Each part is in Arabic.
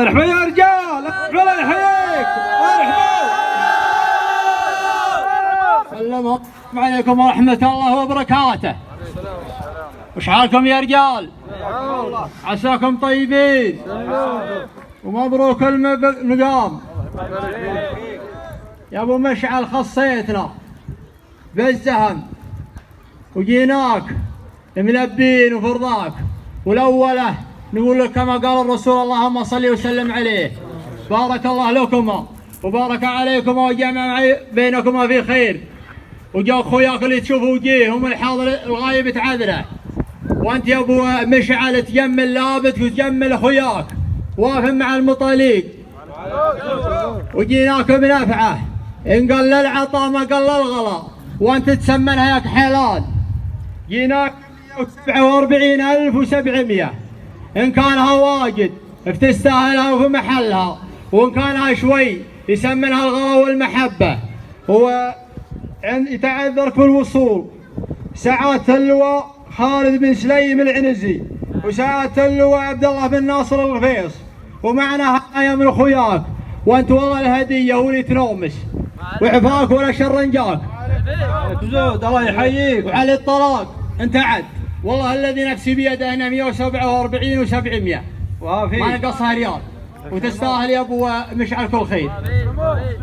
ارحبوا يا رجال، الله يحييك. السلام عليكم ورحمة الله وبركاته. وش حالكم يا رجال؟ عساكم طيبين ومبروك المقام. يا ابو مشعل خصيتنا بالزهم وجيناك ملبين وفرضاك، والاوله نقول لك كما قال الرسول اللهم صل وسلم عليه: بارك الله لكما وبارك عليكما وجمع بينكما في خير. وجا اخوياك اللي تشوفوا وجيههم الحاضر الغايب تعذره، وانت يا ابو مشعل تجمل لابت وتجمل اخوياك واقف مع المطاليق. وجيناك بنفعه ان قل العطاء ما قل الغلا، وانت تسمنها ياك حلال. جيناك 147,700 ان كانها واجد فتستاهلها وفي محلها، وان كانها شوي يسمنها الغلا والمحبه. هو يتعذرك في الوصول سعادة اللواء خالد بن سليم العنزي وسعادة اللواء عبد الله بن ناصر الغفيص، ومعنا هدايا من اخوياك، وانت والله الهديه ولي تنومس وعفاك ولا شرنجاك. زود الله يحييك. وعلى الطلاق انت عد، والله الذي نفسي بيده هنا 147,700 ما نقصها ريال، وتستاهل يا ابو مشعل كل خير.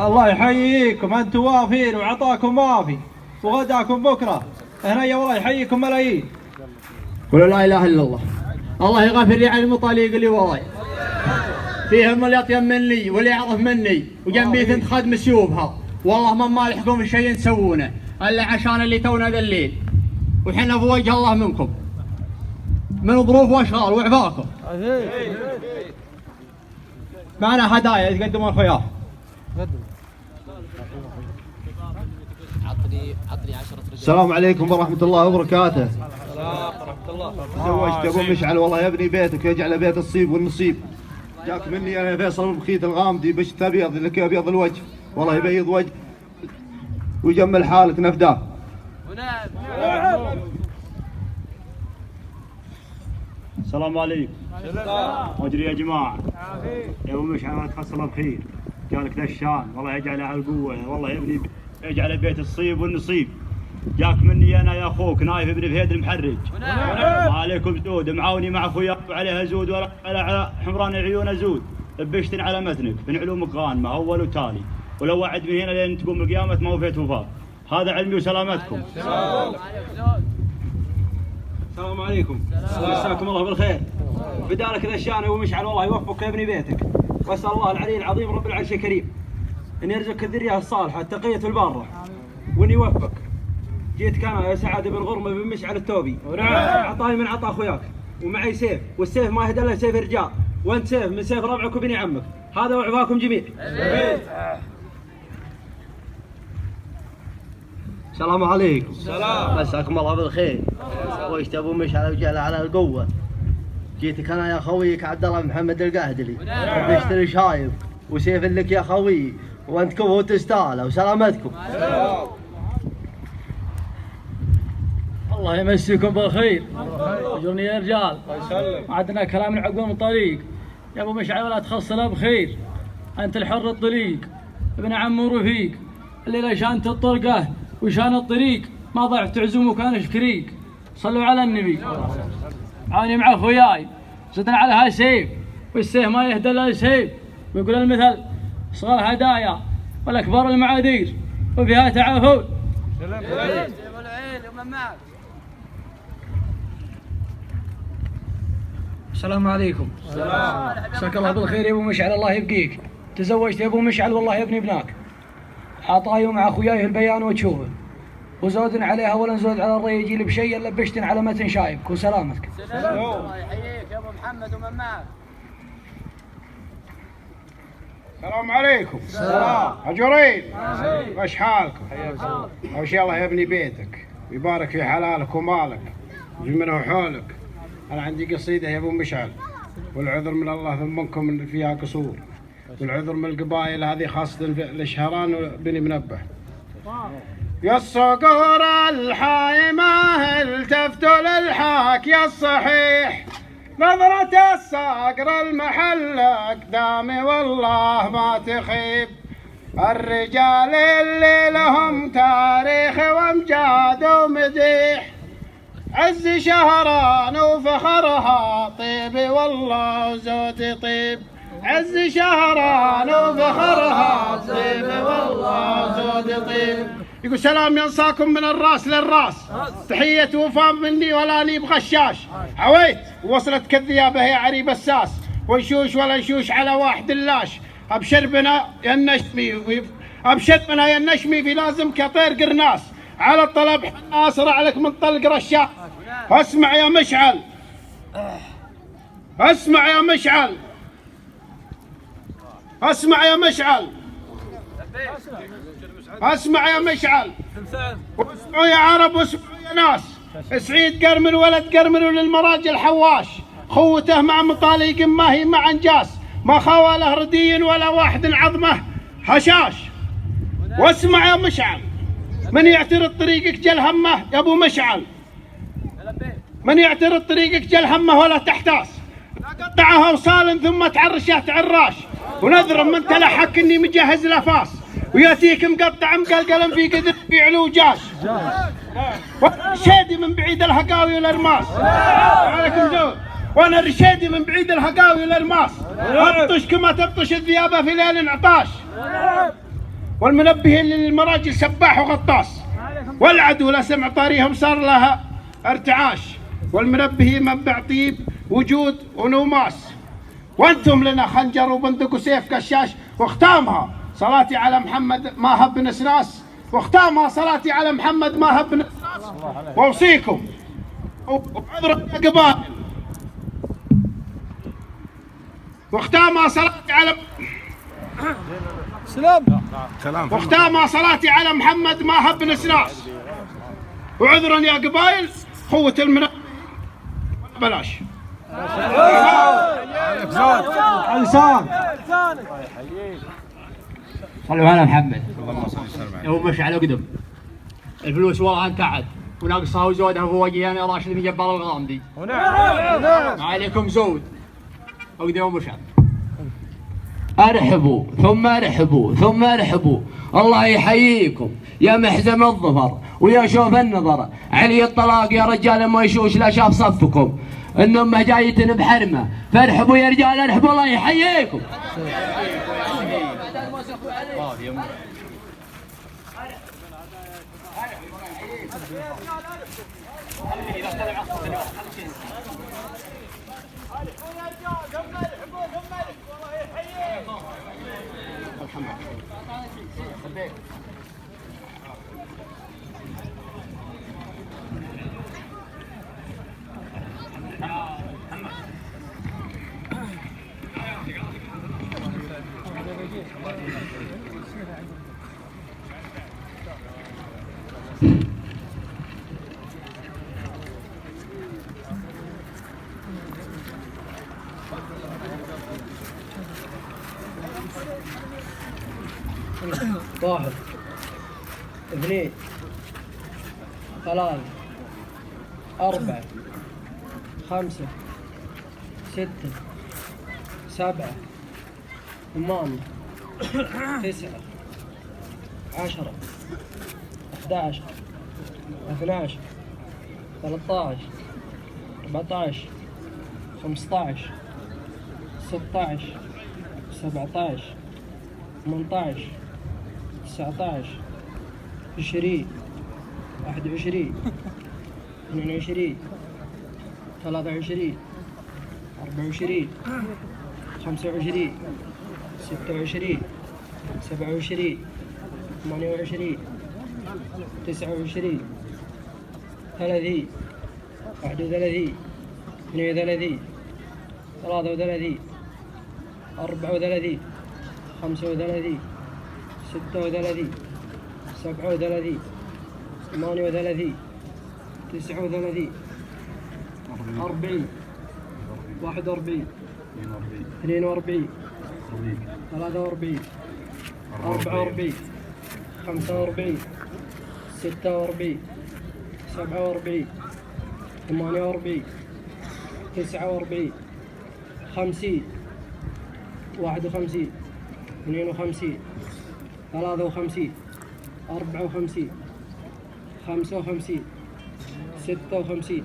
الله يحييكم، انتم وافين وعطاكم وافي، وغداكم بكره هنا يا والله يحييكم ملايين. قولوا لا اله الا الله. الله يغفر لي عن المطاليق اللي وراي، فيهم اللي اطيب مني واللي اعرف مني، وجنبي ثنت خدم سيوبها، والله ما مالحكم في شيء تسوونه الا عشان اللي تونا ذا الليل، وحنا في وجه الله منكم من ظروف واشغال وعفاكم. معنا هدايا يقدمون اخوياه. السلام عليكم ورحمة الله وبركاته. السلام ورحمة الله. تزوجت ابو مشعل والله يبني بيتك ويجعل بيت الصيب والنصيب. جاك مني انا فيصل بن الغامدي بشت ابيض لك ابيض الوجه، والله يبيض وجه ويجمل حالك نفداه. السلام عليكم. اجري يا جماعه. يا ابو مشعل تحصل بخير، جالك ذا الشان والله يجعله على القوه، والله يجعل بيت الصيب والنصيب. جاك مني انا يا اخوك نايف بن فهيد المحرج. ما عليكم زود، معاوني مع اخوياك وعليها زود ولا على حمران عيون زود. بشتن على متنك من علومك غانمه اول وتالي، ولو وعد من هنا لين تقوم القيامه ما وفيت وفاء. هذا علمي وسلامتكم. السلام عليكم. مساكم الله بالخير. بدالك ذا الشان ابو مشعل والله يوفقك يا ابني بيتك، واسال الله العلي العظيم رب العرش الكريم ان يرزقك الذريه الصالحه التقيه الباره، وان يوفقك. جيتك انا يا سعد بن غرمه بن مشعل التوبي، اعطاني من عطا اخوياك، ومعي سيف، والسيف ما يهدى الا سيف الرجال، وانت سيف من سيف ربعك وبني عمك، هذا وعفاكم جميع. السلام عليكم. سلام. مساكم الله بالخير. وجت ابو مشعل وجعل على القوه. جيتك انا يا خويك عبد الله محمد القهدلي بشتري شايب وسيف لك يا خوي، وانت كفو تستاهله وسلامتكم. الله يمسيكم بالخير. اجرني يا رجال. ما عندنا كلام من عقب الطريق. يا ابو مشعل ولا تخصنا بخير، انت الحر الطليق ابن عم ورفيق، الليله شانت الطرقه وشان الطريق، ما ضعت عزوم وكان شكريك. صلوا على النبي. عاني مع اخوياي زدنا على هالسيف، والسيف ما يهدى الا السيف، ويقول المثل صغار هدايا والاكبر المعاذير وبها تعافون. السلام عليكم. مساك الله بالخير يا ابو مشعل، الله يبقيك. تزوجت يا ابو مشعل والله يا ابني ابناك، حاطاي مع اخوياي البيان وتشوفه، وزود عليها ولا نزود على الري يجي لي بشيء الا بشتن على متن شايبك وسلامتك. الله يحييك يا ابو محمد ومن معك. السلام عليكم. السلام. اجورين. وش حالكم؟ اول شيء الله يبني بيتك ويبارك في حلالك ومالك ويجمله حولك. انا عندي قصيده يا ابو مشعل، والعذر من الله ثمنكم فيها قصور، والعذر من القبائل هذه خاصة الشهران وبني منبه. يا الصقور الحايمة التفتوا للحاك، يا الصحيح نظرة الصقر المحل قدامي والله ما تخيب، الرجال اللي لهم تاريخ وامجاد ومديح، عز شهران وفخرها طيب والله وزود طيب، عز شهران وفخرها طيب والله وزود طيب. يقول سلام ينصاكم من الراس للراس، تحية وفاء مني ولا نيب غشاش، عويت ووصلت كالذيابة هي عريب الساس، ونشوش ولا نشوش على واحد اللاش، ابشر بنا يا النشمي ابشر بنا يا النشمي في لازم كطير قرناس، على الطلب اسرع لك من طلق رشاش. اسمع يا مشعل، اسمع يا مشعل، اسمع يا مشعل، اسمع يا مشعل، واسمعوا يا عرب واسمعوا يا ناس، سعيد قرمل ولد قرمل وللمراجل حواش، خوته مع مطاليق ما هي مع انجاس، ما خاوله ردي ولا واحد عظمه هشاش. واسمع يا مشعل، من يعترض طريقك جل همه يا ابو مشعل، من يعترض طريقك جل همه ولا تحتاس، قطعها وصال ثم تعرشه تعراش، ونذر من تلحك اني مجهز لفاس، وياتيك مقطع مقلقل في قدر في علو جاش، رشيدي من بعيد الهقاوي والارماس، عليكم زود، وانا رشيدي من بعيد الهقاوي والارماس، ابطش كما تبطش الذيابه في ليل انعطاش، والمنبه اللي للمراجل سباح وغطاس، والعدو لا سمع طاريهم صار لها ارتعاش، والمنبه منبع طيب وجود ونوماس، وانتم لنا خنجر وبندق وسيف كشاش، واختامها صلاتي على محمد ما هب نسناس، واختامها صلاتي على محمد ما هب نسناس، واوصيكم وعذرا يا قبائل، واختامها صلاتي على سلام، واختامها صلاتي على محمد ما هب نسناس، وعذرا يا قبائل قوة المنبه بلاش. علسان صلوا على محمد. يوم مشعل اقدم الفلوس والله انتعد وناقصها وزودها فوقياني راشد من جبار الغامدي. عليكم زود اقدم يوم مشعل. ارحبوا ثم ارحبوا ثم ارحبوا، الله يحييكم يا محزم الظفر ويا شوف النظر، علي الطلاق يا رجال ما يشوش لا شاف صفكم، ان امه جايتن بحرمه، فارحبوا يا رجال ارحبوا الله يحييكم. واحد اثنين ثلاثة أربعة خمسة ستة سبعة ثمانية تسعة 10 11 12 13 14 15 16 17 18 19 20 21 22 23 24 25 26 27 28 29 30 31 32 33 34 35 36 37 38 39 40 41 42 43 44 45 46 47 48 49 50 51 52 53 54 55 56 57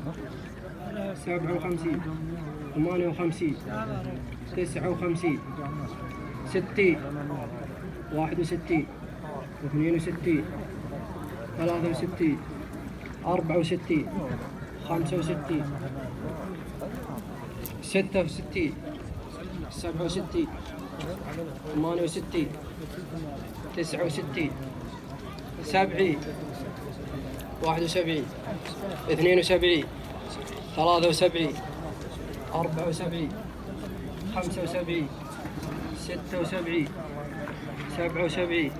58 59 60 61 62 63 64 65 66 67 68 69 70 71 72 73 74 75 76 77 78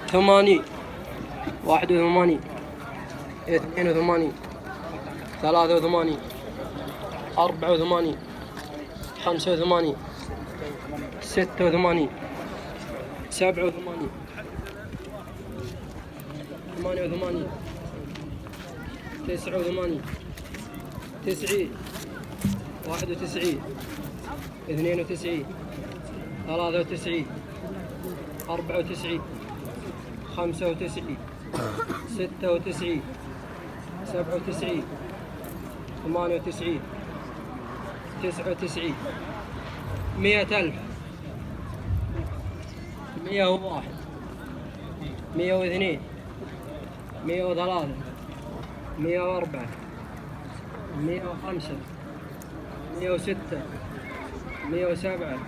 79 80 81 82 83 84 85 86 87 88 89 90 91 92 93 94 95 96 97 98 99 100,000 101 102 103 104 105 106 107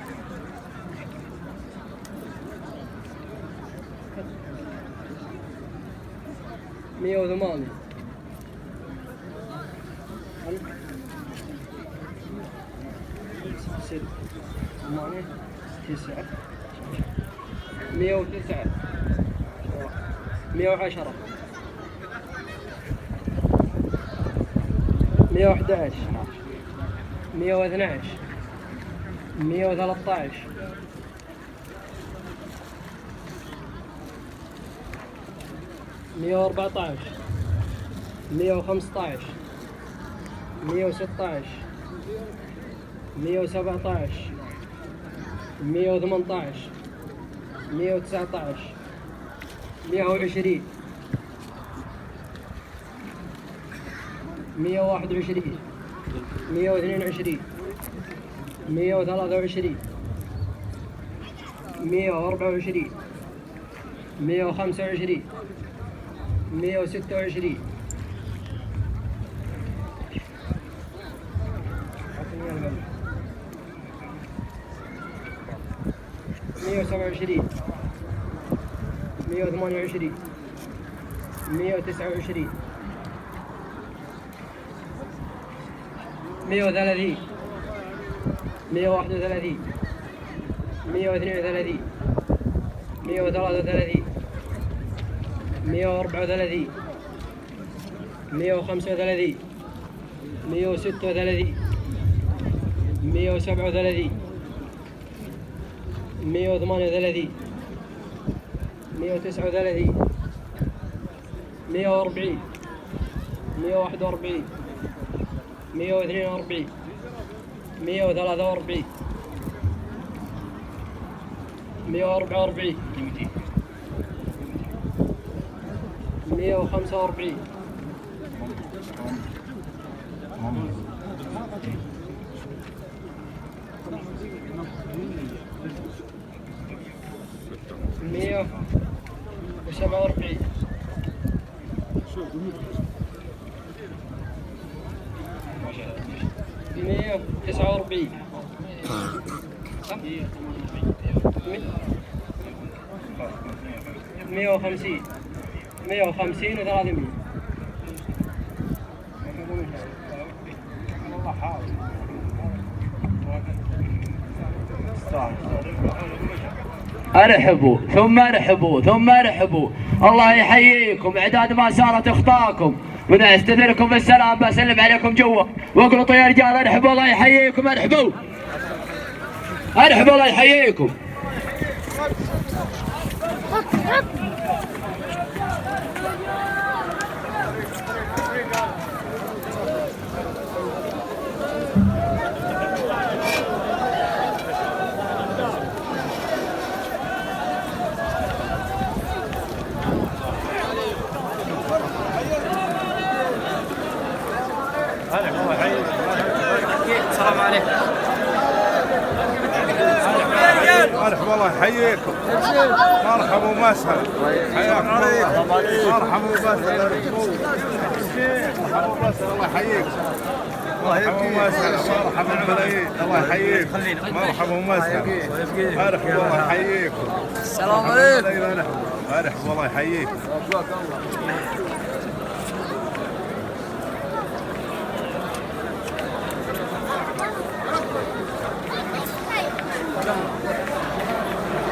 108 6 8 9 109 110 111 112 113 114 115 116 117 118 119 120 121 122 123 124 125 126 127 128 129 130 131 132 133 134 135 136 137 138 139 140 141 142 143 144 145 147 149 150 150 و300 ارحبوا ثم ارحبوا ثم ارحبوا. الله يحييكم. اعداد ما سارت اخطاكم، ونستدركم بالسلام. بسلم عليكم جوا واقلطوا يا رجال. ارحبوا الله يحييكم. ارحبوا ارحبوا الله يحييكم. مرحبا الله يحييكم. مرحبا ومسهلا. حياكم الله. مرحبا ومسهلا. مرحبا ومسهلا الله يحييكم. مرحبا ومسهلا. مرحبا بالملايين الله يحييكم. مرحبا ومسهلا. مرحبا الله يحييكم. السلام عليكم. مرحبا الله يحييكم.